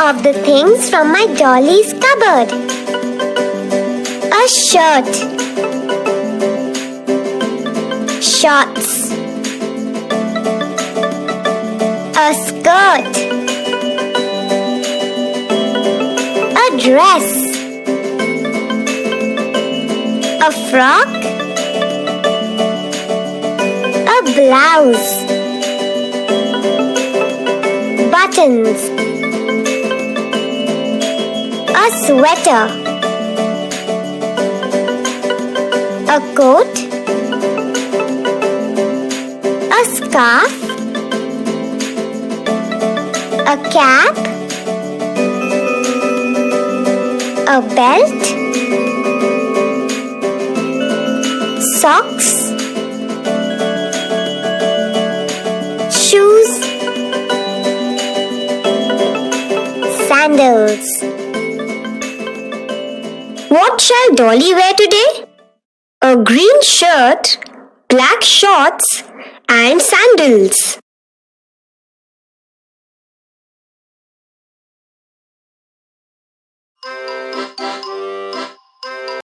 of the things from my dolly's cupboard. A shirt, shorts, a skirt, a dress, a frock, a blouse, buttons, a sweater, a coat, a scarf, a cap, a belt, socks, shoes, sandals. What shall Dolly wear today? A green shirt, black shorts, and sandals.